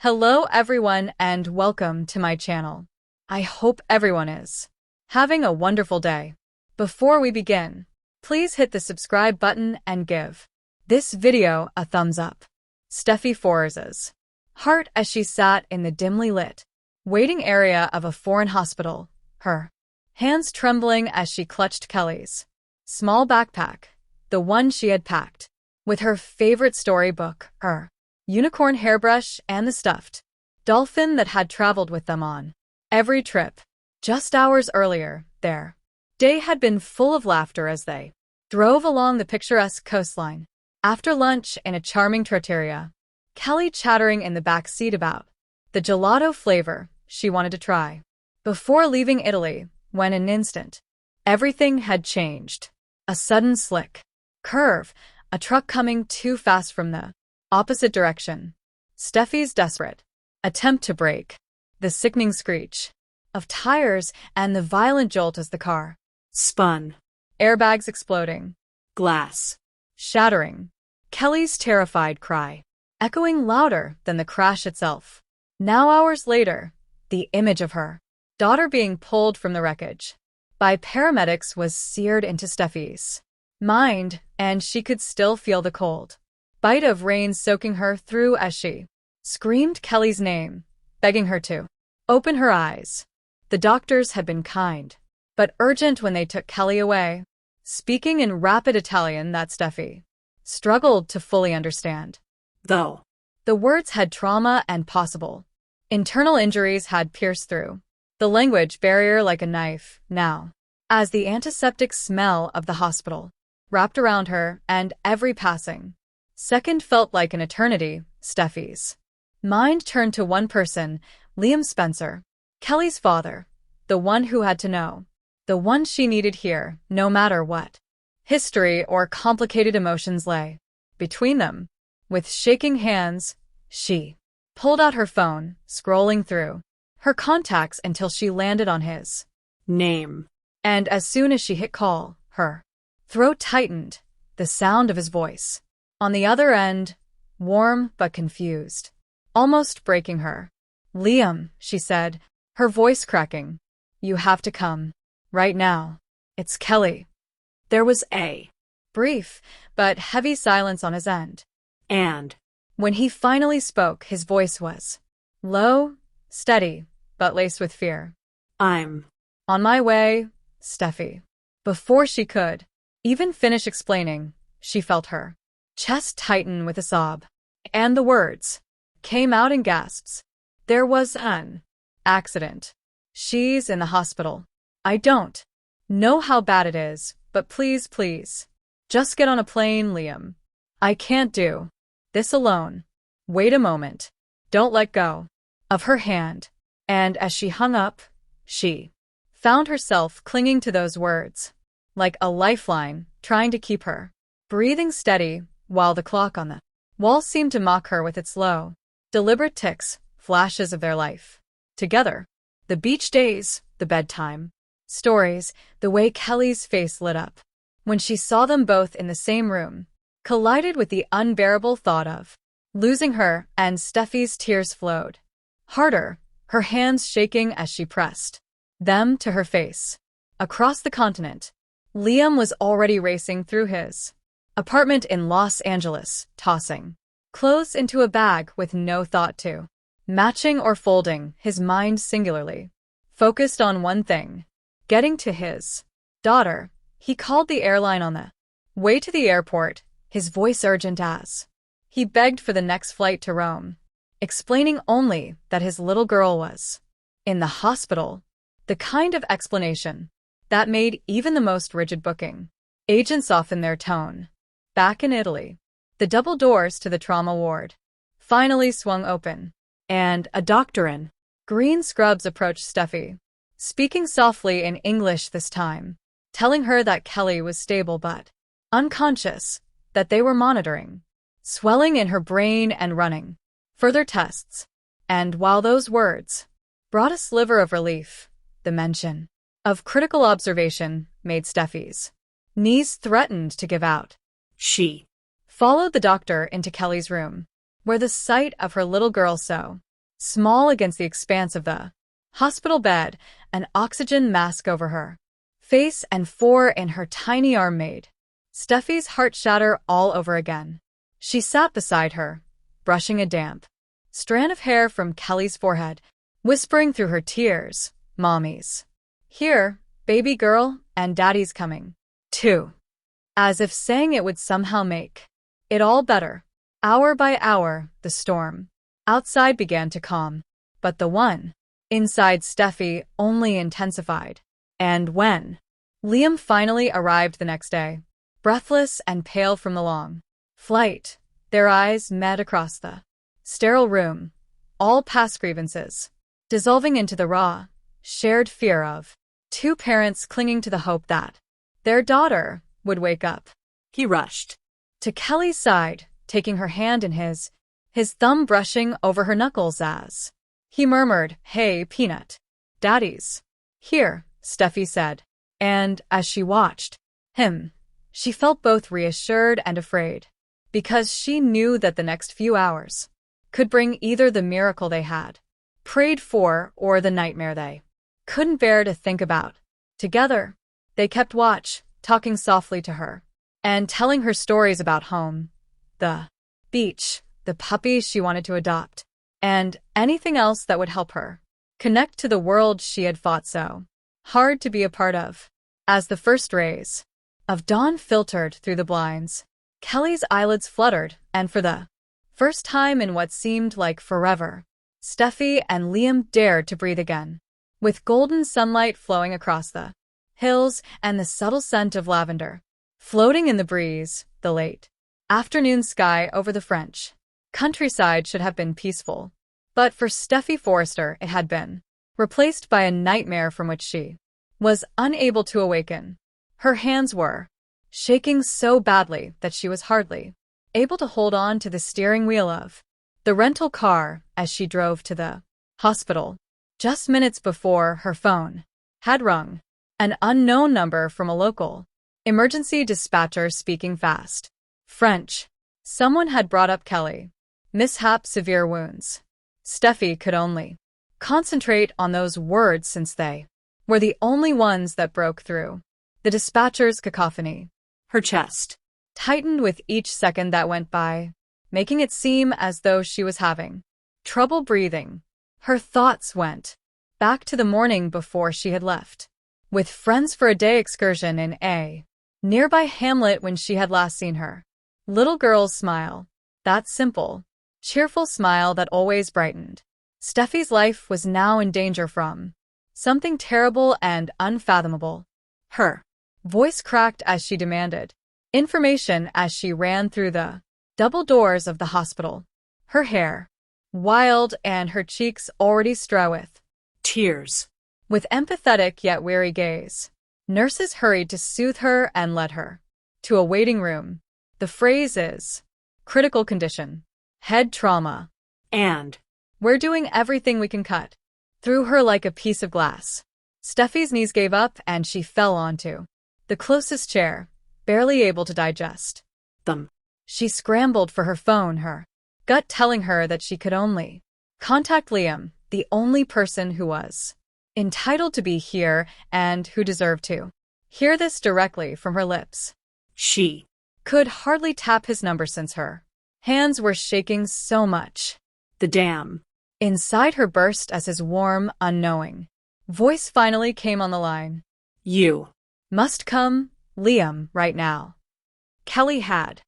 Hello everyone and welcome to my channel. I hope everyone is having a wonderful day. Before we begin, please hit the subscribe button and give this video a thumbs up. Steffy Forza's heart as she sat in the dimly lit waiting area of a foreign hospital, her hands trembling as she clutched Kelly's small backpack, the one she had packed with her favorite storybook, her unicorn hairbrush, and the stuffed dolphin that had traveled with them on every trip. Just hours earlier, their day had been full of laughter as they drove along the picturesque coastline. After lunch in a charming trattoria, Kelly chattering in the back seat about the gelato flavor she wanted to try before leaving Italy, when in an instant, everything had changed. A sudden slick curve, a truck coming too fast from the opposite direction. Steffy's desperate attempt to brake, the sickening screech of tires, and the violent jolt as the car spun. Airbags exploding, glass shattering. Kelly's terrified cry echoing louder than the crash itself. Now hours later, the image of her daughter being pulled from the wreckage by paramedics was seared into Steffy's mind, and she could still feel the cold bite of rain soaking her through as she screamed Kelly's name, begging her to open her eyes. The doctors had been kind, but urgent when they took Kelly away, speaking in rapid Italian that Steffy struggled to fully understand. Though the words had trauma and possible internal injuries had pierced through the language barrier like a knife now, as the antiseptic smell of the hospital wrapped around her and every passing second felt like an eternity. Steffy's mind turned to one person, Liam Spencer, Kelly's father, the one who had to know, the one she needed here, no matter what history or complicated emotions lay between them. With shaking hands, she pulled out her phone, scrolling through her contacts until she landed on his name. And as soon as she hit call, her throat tightened, the sound of his voice on the other end, warm but confused, almost breaking her. "Liam," she said, her voice cracking. "You have to come. Right now. It's Kelly." There was a brief but heavy silence on his end. And when he finally spoke, his voice was low, steady, but laced with fear. "I'm on my way, Steffy." Before she could even finish explaining, she felt her chest tighten with a sob, and the words came out in gasps. "There was an accident. She's in the hospital. I don't know how bad it is, but please, just get on a plane, Liam. I can't do this alone." Wait a moment. Don't let go of her hand. And as she hung up, she found herself clinging to those words like a lifeline, trying to keep her breathing steady, while the clock on the wall seemed to mock her with its slow, deliberate ticks, flashes of their life together. The beach days, the bedtime stories, the way Kelly's face lit up when she saw them both in the same room, collided with the unbearable thought of losing her, and Steffy's tears flowed harder, her hands shaking as she pressed them to her face. Across the continent, Liam was already racing through his apartment in Los Angeles, tossing clothes into a bag with no thought to matching or folding, his mind singularly focused on one thing: getting to his daughter. He called the airline on the way to the airport, his voice urgent as he begged for the next flight to Rome, explaining only that his little girl was in the hospital, the kind of explanation that made even the most rigid booking agents soften their tone. Back in Italy, the double doors to the trauma ward finally swung open, and a doctor in green scrubs approached Steffy, speaking softly in English this time, telling her that Kelly was stable but unconscious, that they were monitoring swelling in her brain and running further tests. And while those words brought a sliver of relief, the mention of critical observation made Steffy's knees threatened to give out. She followed the doctor into Kelly's room, where the sight of her little girl so small against the expanse of the hospital bed, an oxygen mask over her face and 4 in her tiny arm made Steffi's heart shatter all over again. She sat beside her, brushing a damp strand of hair from Kelly's forehead, whispering through her tears, "Mommy's here, baby girl, and Daddy's coming, too." As if saying it would somehow make it all better. Hour by hour, the storm outside began to calm, but the one inside Steffi only intensified. And when Liam finally arrived the next day, breathless and pale from the long flight, their eyes met across the sterile room, all past grievances dissolving into the raw, shared fear of two parents clinging to the hope that their daughter would wake up. He rushed to Kelly's side, taking her hand in his thumb brushing over her knuckles as he murmured, "Hey, Peanut. Daddy's here," Steffi said. And as she watched him, she felt both reassured and afraid, because she knew that the next few hours could bring either the miracle they had prayed for or the nightmare they couldn't bear to think about. Together, they kept watch, talking softly to her and telling her stories about home, the beach, the puppy she wanted to adopt, and anything else that would help her connect to the world she had fought so hard to be a part of. As the first rays of dawn filtered through the blinds, Kelly's eyelids fluttered, and for the first time in what seemed like forever, Steffi and Liam dared to breathe again. With golden sunlight flowing across the hills and the subtle scent of lavender floating in the breeze, the late afternoon sky over the French countryside should have been peaceful. But for Steffi Forrester it had been replaced by a nightmare from which she was unable to awaken. Her hands were shaking so badly that she was hardly able to hold on to the steering wheel of the rental car as she drove to the hospital. Just minutes before, her phone had rung, an unknown number from a local emergency dispatcher speaking fast French. Someone had brought up Kelly. Mishap, severe wounds. Steffi could only concentrate on those words since they were the only ones that broke through the dispatcher's cacophony. Her chest tightened with each second that went by, making it seem as though she was having trouble breathing. Her thoughts went back to the morning before she had left with friends for a day excursion in a nearby hamlet when she had last seen her little girl's smile. That simple, cheerful smile that always brightened Steffi's life was now in danger from something terrible and unfathomable. Her voice cracked as she demanded information as she ran through the double doors of the hospital, her hair wild and her cheeks already strewn with tears. With empathetic yet weary gaze, nurses hurried to soothe her and led her to a waiting room. The phrase is critical condition, head trauma, and we're doing everything we can cut through her like a piece of glass. Steffi's knees gave up and she fell onto the closest chair, barely able to digest them. She scrambled for her phone, her gut telling her that she could only contact Liam, the only person who was entitled to be here and who deserved to hear this directly from her lips. She could hardly tap his number since her hands were shaking so much. The dam inside her burst as his warm, unknowing voice finally came on the line. You must come, Liam, right now. Kelly had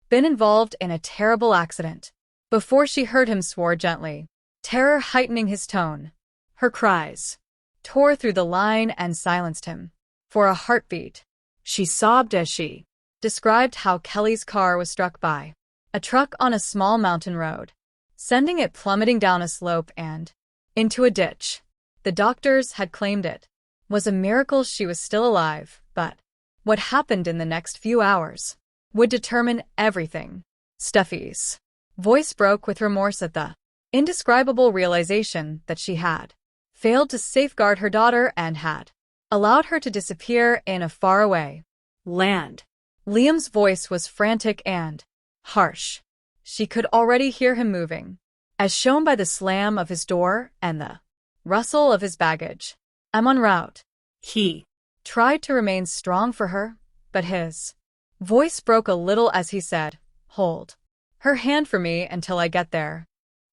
been involved in a terrible accident before she heard him swore gently, terror heightening his tone. Her cries tore through the line and silenced him for a heartbeat. She sobbed as she described how Kelly's car was struck by a truck on a small mountain road, sending it plummeting down a slope and into a ditch. The doctors had claimed it was a miracle she was still alive, but what happened in the next few hours would determine everything. Steffi's voice broke with remorse at the indescribable realization that she had failed to safeguard her daughter and had allowed her to disappear in a faraway land. Liam's voice was frantic and harsh. She could already hear him moving as shown by the slam of his door and the rustle of his baggage. I'm en route. He Tried to remain strong for her, but his voice broke a little as he said, hold her hand for me until I get there.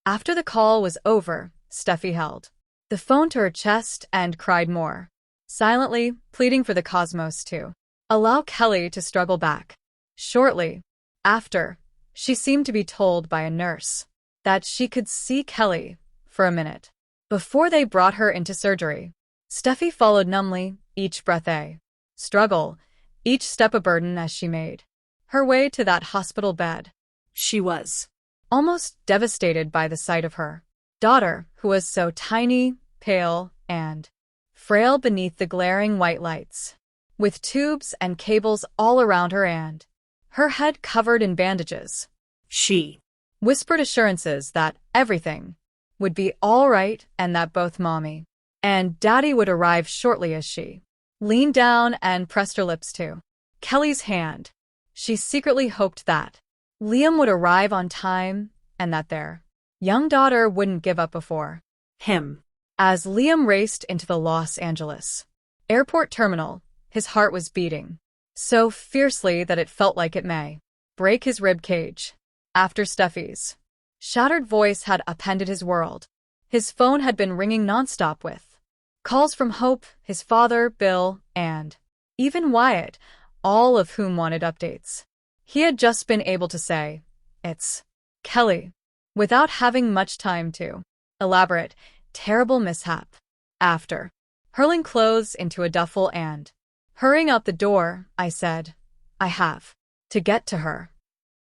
After the call was over, Steffi held the phone to her chest and cried more, silently pleading for the cosmos to allow Kelly to struggle back. Shortly after, she seemed to be told by a nurse that she could see Kelly for a minute before they brought her into surgery. Steffi followed numbly, each breath a struggle, each step a burden as she made her way to that hospital bed. She was Almost devastated by the sight of her daughter, who was so tiny, pale, and frail beneath the glaring white lights, with tubes and cables all around her and her head covered in bandages. She Whispered assurances that everything would be all right and that both Mommy and Daddy would arrive shortly as she leaned down and pressed her lips to Kelly's hand. She secretly hoped that Liam would arrive on time and that their young daughter wouldn't give up before him. As Liam raced into the Los Angeles airport terminal, his heart was beating so fiercely that it felt like it may break his rib cage. After Steffi's shattered voice had upended his world, his phone had been ringing nonstop with calls from Hope, his father, Bill, and even Wyatt, all of whom wanted updates. He had just been able to say, "It's Kelly," without having much time to elaborate. Terrible mishap. After hurling clothes into a duffel and hurrying out the door, I said, "I have to get to her."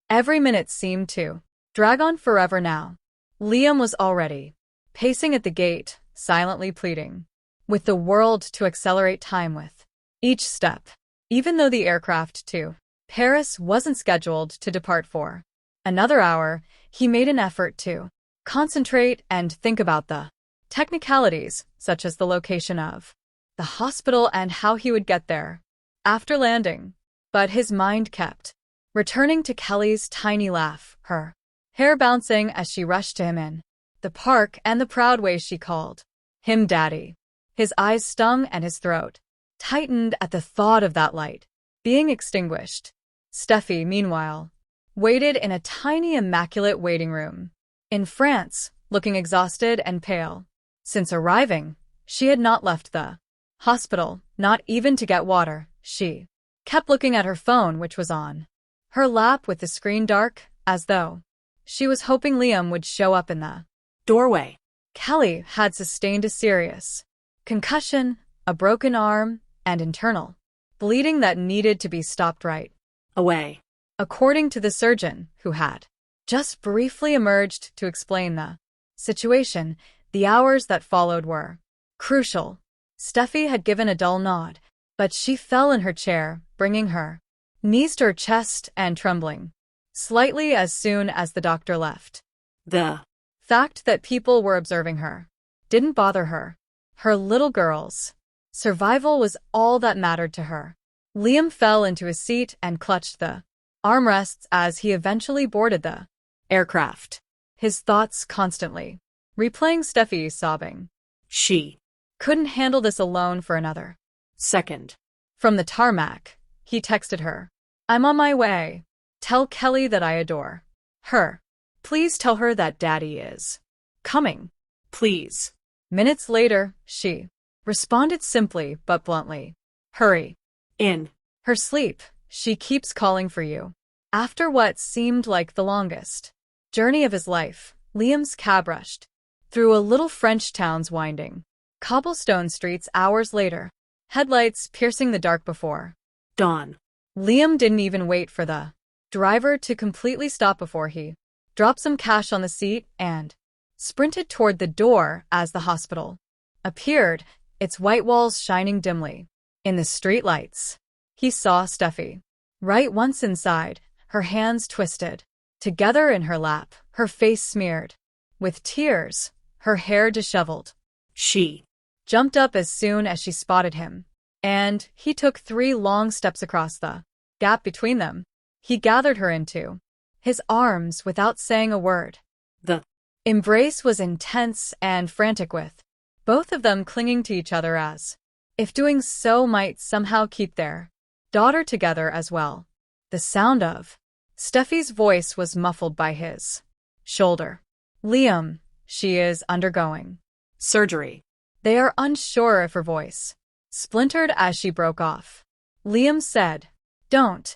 Every minute seemed to drag on forever now. Liam was already pacing at the gate, silently pleading with the world to accelerate time with each step, even though the aircraft to Paris wasn't scheduled to depart for another hour. He made an effort to concentrate and think about the technicalities, such as the location of the hospital and how he would get there after landing. But his mind kept returning to Kelly's tiny laugh, her hair bouncing as she rushed to him in the park, and the proud way she called him Daddy. His eyes stung and his throat tightened at the thought of that light being extinguished. Steffi, meanwhile, waited in a tiny immaculate waiting room in France, looking exhausted and pale. Since arriving, she had not left the hospital, not even to get water. She kept looking at her phone, which was on her lap with the screen dark, as though she was hoping Liam would show up in the doorway. Kelly had sustained a serious concussion, a broken arm, and internal bleeding that needed to be stopped right away. According to the surgeon, who had just briefly emerged to explain the situation, the hours that followed were crucial. Steffi had given a dull nod, but she fell in her chair, bringing her knees to her chest and trembling slightly as soon as the doctor left. The fact that people were observing her didn't bother her. Her little girl's survival was all that mattered to her. Liam fell into his seat and clutched the armrests as he eventually boarded the aircraft, his thoughts constantly replaying Steffi sobbing. She couldn't handle this alone for another second. From the tarmac, he texted her, "I'm on my way. Tell Kelly that I adore her. Please tell her that Daddy is coming. Please." Minutes later, she responded simply but bluntly, "Hurry. In her sleep, she keeps calling for you." After what seemed like the longest journey of his life, Liam's cab rushed through a little French town's winding cobblestone streets hours later, headlights piercing the dark before dawn. Liam didn't even wait for the driver to completely stop before he dropped some cash on the seat and sprinted toward the door as the hospital appeared, its white walls shining dimly in the streetlights. He saw Steffi. Right once inside, her hands twisted together in her lap, her face smeared with tears, her hair disheveled. She jumped up as soon as she spotted him, and he took 3 long steps across the gap between them. He gathered her into his arms without saying a word. The Embrace was intense and frantic with both of them clinging to each other as if doing so might somehow keep their daughter together as well. The sound of Steffy's voice was muffled by his shoulder. Liam, she is undergoing surgery. They are unsure if her voice splintered as she broke off. Liam said, "Don't,"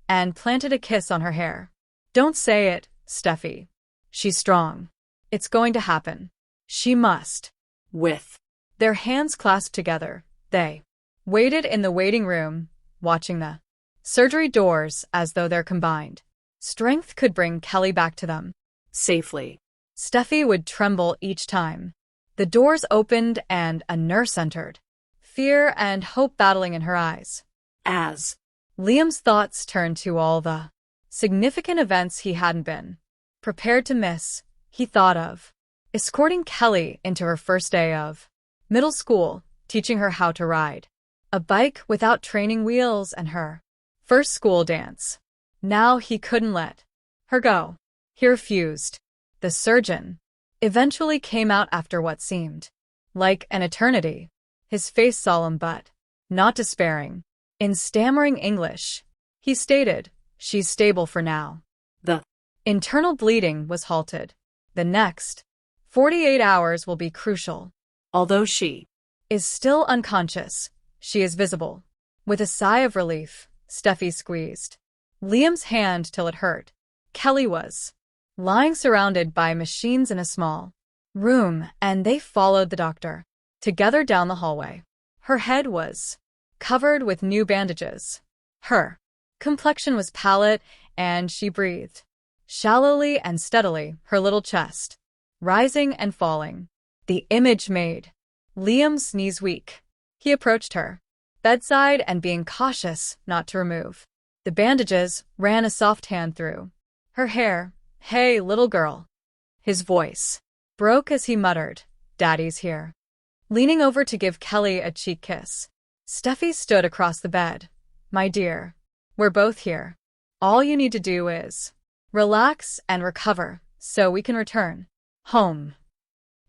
and planted a kiss on her hair. "Don't say it, Steffy. She's strong. It's going to happen. She must." With their hands clasped together, they waited in the waiting room, watching the surgery doors as though their combined strength could bring Kelly back to them safely. Steffy would tremble each time the doors opened and a nurse entered, fear and hope battling in her eyes. As Liam's thoughts turned to all the significant events he hadn't been prepared to miss, he thought of escorting Kelly into her first day of middle school, teaching her how to ride a bike without training wheels, and her first school dance. Now he couldn't let her go. He refused. The surgeon eventually came out after what seemed like an eternity, his face solemn but not despairing. In stammering English, he stated, "She's stable for now." The internal bleeding was halted. The next 48 hours will be crucial. Although she is still unconscious, she is visible. With a sigh of relief, Steffy squeezed Liam's hand till it hurt. Kelly was lying surrounded by machines in a small room, and they followed the doctor together down the hallway. Her head was covered with new bandages. Her complexion was pallid, and she breathed shallowly and steadily, her little chest rising and falling. The image made Liam's knees weak. He approached her bedside and, being cautious not to remove the bandages, ran a soft hand through her hair. "Hey, little girl." His voice broke as he muttered, "Daddy's here." Leaning over to give Kelly a cheek kiss, Steffy stood across the bed. "My dear, we're both here. All you need to do is relax and recover so we can return home."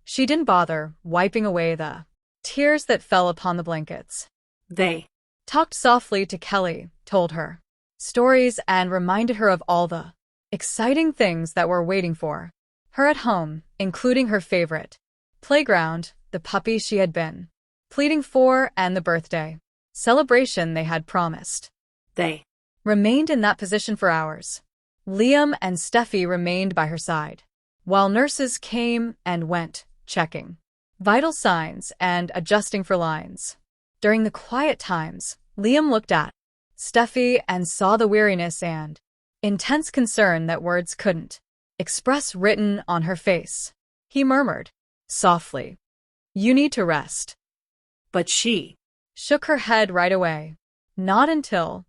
She didn't bother wiping away the tears that fell upon the blankets. They talked softly to Kelly, told her stories, and reminded her of all the exciting things that were waiting for her at home, including her favorite playground, the puppy she had been pleading for, and the birthday celebration they had promised. They remained in that position for hours. Liam and Steffy remained by her side, while nurses came and went, checking vital signs and adjusting for lines. During the quiet times, Liam looked at Steffy and saw the weariness and intense concern that words couldn't express written on her face. He murmured softly, "You need to rest." But she shook her head right away. "Not until